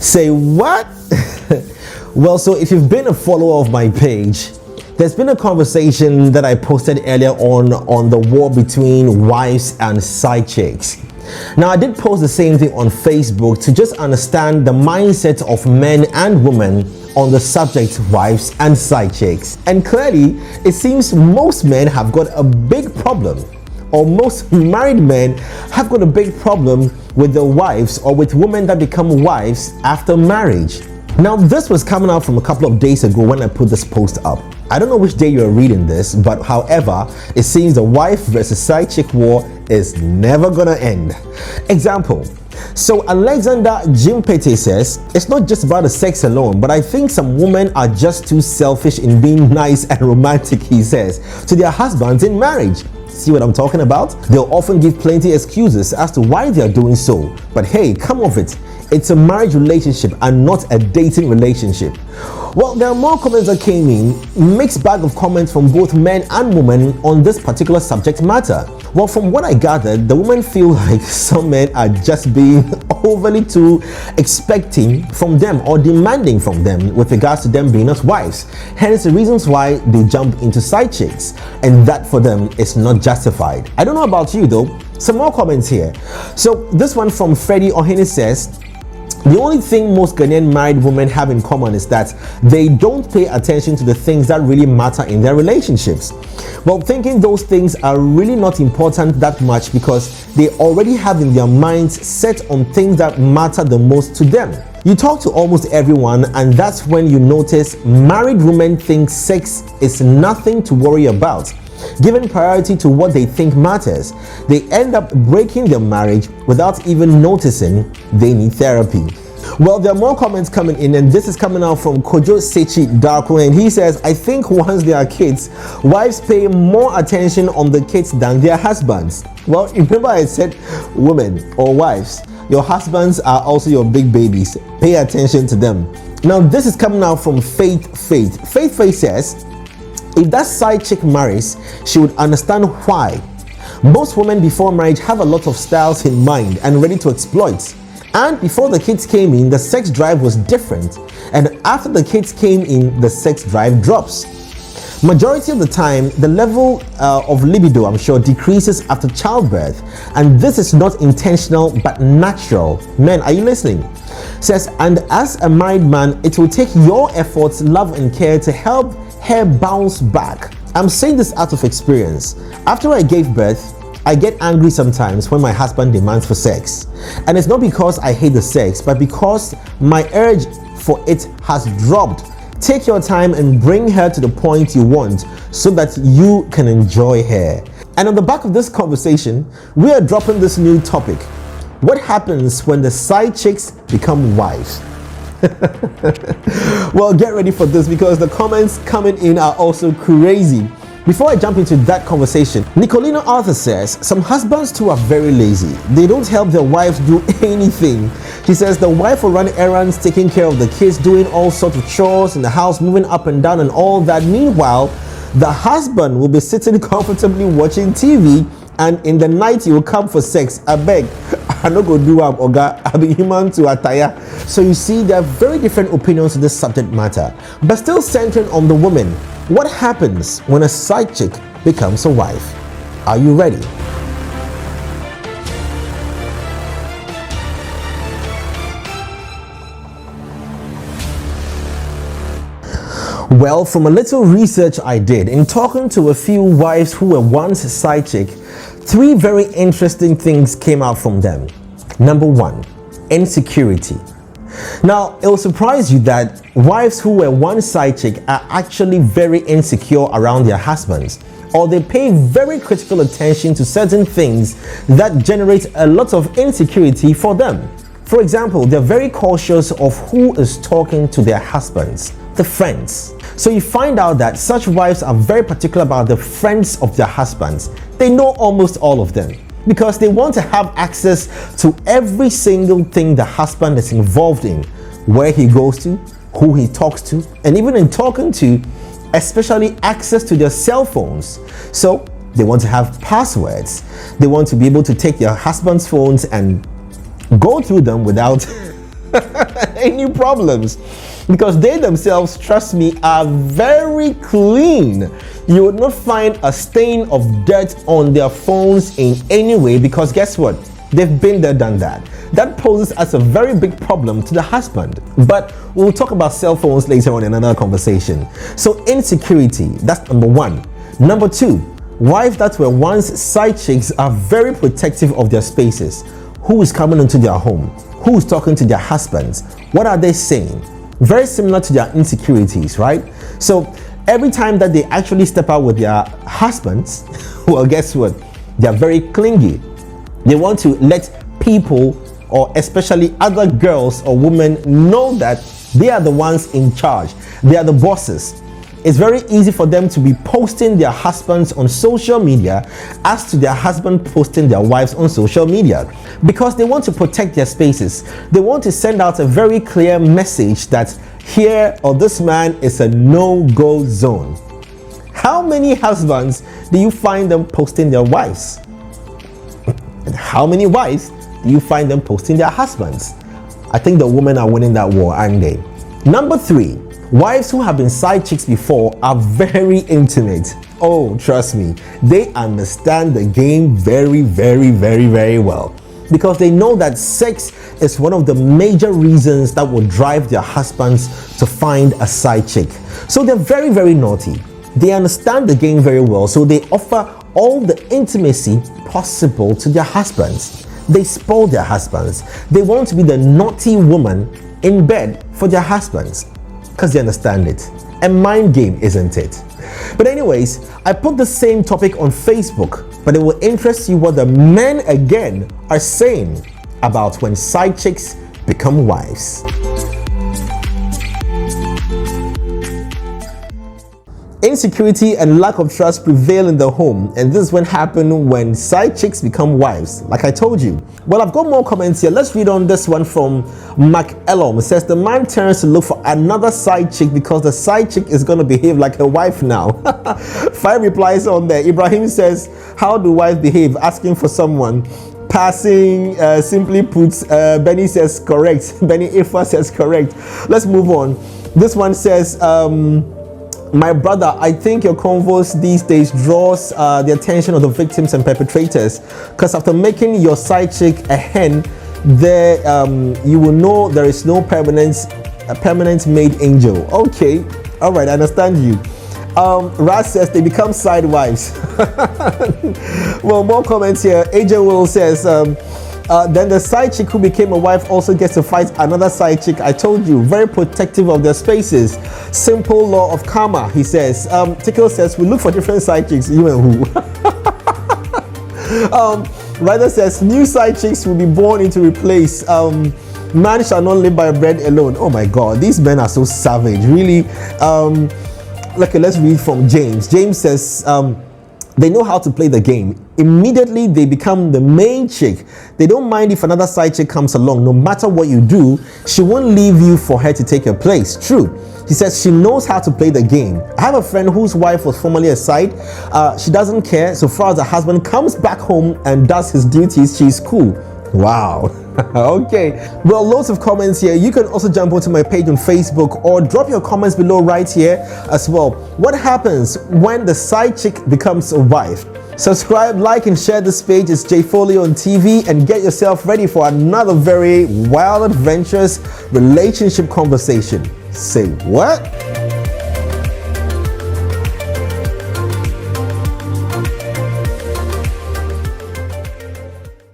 Say what? Well, so if you've been a follower of my page, there's been a conversation that I posted earlier on the war between wives and side chicks. Now, I did post the same thing on Facebook to just understand the mindset of men and women on the subject wives and side chicks. And clearly, it seems most men have got a big problem, or most married men have got a big problem with their wives or with women that become wives after marriage. Now, this was coming out from a couple of days ago when I put this post up. I don't know which day you're reading this, but however, it seems the wife versus side chick war is never gonna end. Example. So Alexander Jimpete says, it's not just about the sex alone, but I think some women are just too selfish in being nice and romantic, he says, to their husbands in marriage. See what I'm talking about? They'll often give plenty excuses as to why they are doing so. But hey, come off it. It's a marriage relationship and not a dating relationship. Well, there are more comments that came in, mixed bag of comments from both men and women on this particular subject matter. Well, from what I gathered, the women feel like some men are just being overly too expecting from them or demanding from them with regards to them being as wives. Hence the reasons why they jump into side chicks, and that for them is not justified. I don't know about you though. Some more comments here. So this one from Freddie Ohene says, the only thing most Ghanaian married women have in common is that they don't pay attention to the things that really matter in their relationships. Well, thinking those things are really not important that much because they already have in their minds set on things that matter the most to them. You talk to almost everyone, and that's when you notice married women think sex is nothing to worry about. Giving priority to what they think matters, they end up breaking their marriage without even noticing they need therapy. Well, there are more comments coming in, and this is coming out from Kojo Sechi Darko, and he says, I think once they are kids, wives pay more attention on the kids than their husbands. Well, remember I said women or wives, your husbands are also your big babies. Pay attention to them. Now, this is coming out from Faith says, if that side chick marries, she would understand why. Most women before marriage have a lot of styles in mind and ready to exploit. And before the kids came in, the sex drive was different. And after the kids came in, the sex drive drops. Majority of the time, the level of libido, I'm sure, decreases after childbirth. And this is not intentional, but natural. Men, are you listening? Says, and as a married man, it will take your efforts, love and care to help her bounce back. I'm saying this out of experience. After I gave birth, I get angry sometimes when my husband demands for sex. And it's not because I hate the sex, but because my urge for it has dropped. Take your time and bring her to the point you want so that you can enjoy her. And on the back of this conversation, we are dropping this new topic. What happens when the side chicks become wives? Well, get ready for this because the comments coming in are also crazy. Before I jump into that conversation, Nicolina Arthur says, some husbands too are very lazy. They don't help their wives do anything. She says the wife will run errands, taking care of the kids, doing all sorts of chores in the house, moving up and down and all that. Meanwhile, the husband will be sitting comfortably watching TV, and in the night he will come for sex. I beg, I no go do am, oga. I be human to attire. So you see, there are very different opinions on this subject matter, but still centering on the woman. What happens when a side chick becomes a wife? Are you ready? Well, from a little research I did in talking to a few wives who were once a side chick, 3 very interesting things came out from them. Number 1, insecurity. Now, it will surprise you that wives who were one side chick are actually very insecure around their husbands, or they pay very critical attention to certain things that generate a lot of insecurity for them. For example, they're very cautious of who is talking to their husbands, the friends. So you find out that such wives are very particular about the friends of their husbands. They know almost all of them because they want to have access to every single thing the husband is involved in, where he goes to, who he talks to, and even in talking to, especially access to their cell phones. So they want to have passwords. They want to be able to take their husband's phones and go through them without any problems, because they themselves, trust me, are very clean. You would not find a stain of dirt on their phones in any way, because guess what? They've been there, done that. That poses as a very big problem to the husband. But we'll talk about cell phones later on in another conversation. So insecurity, that's number one. Number two, wives that were once side chicks are very protective of their spaces. Who is coming into their home? Who is talking to their husbands? What are they saying? Very similar to their insecurities, right? So every time that they actually step out with their husbands, well, guess what? They're very clingy. They want to let people, or especially other girls or women, know that they are the ones in charge. They are the bosses. It's very easy for them to be posting their husbands on social media as to their husband posting their wives on social media, because they want to protect their spaces. They want to send out a very clear message that here, or this man is a no-go zone. How many husbands do you find them posting their wives? And how many wives do you find them posting their husbands? I think the women are winning that war, aren't they? Number three, wives who have been side chicks before are very intimate. Oh, trust me, they understand the game very, very, very, very well, because they know that sex is one of the major reasons that will drive their husbands to find a side chick. So they're very, very naughty. They understand the game very well, so they offer all the intimacy possible to their husbands. They spoil their husbands. They want to be the naughty woman in bed for their husbands, because they understand it. A mind game, isn't it? But anyways, I put the same topic on Facebook, but it will interest you what the men again are saying about when side chicks become wives. Insecurity and lack of trust prevail in the home, and this is what happens when side chicks become wives, like I told you. Well, I've got more comments here. Let's read on this one from Mac Elom. It says the man turns to look for another side chick because the side chick is going to behave like a wife now. 5 replies on there. Ibrahim says, how do wives behave? Asking for someone. Passing, simply put. Benny says correct. Benny Ifa says correct. Let's move on. This one says, my brother, I think your convos these days draws the attention of the victims and perpetrators, because after making your side chick a hen, there you will know there is no permanent maid angel. Okay, all right, I understand you. Raz says they become side wives. Well, more comments here. AJ Will says, then the side chick who became a wife also gets to fight another side chick. I told you, very protective of their spaces. Simple law of karma, he says. Tickle says, we look for different side chicks, you and who? Ryder says, new side chicks will be born into replace. Man shall not live by bread alone. Oh my God, these men are so savage, really. Okay, let's read from James. James says, they know how to play the game. Immediately they become the main chick. They don't mind if another side chick comes along. No matter what you do, she won't leave you for her to take her place. True. He says she knows how to play the game. I have a friend whose wife was formerly a side. She doesn't care. So far as the husband comes back home and does his duties, she's cool. Wow. Okay, well, loads of comments here. You can also jump onto my page on Facebook or drop your comments below right here as well. What happens when the side chick becomes a wife? Subscribe, like, and share this page. It's Jay Foley on TV, and get yourself ready for another very wild, adventurous relationship conversation. Say what?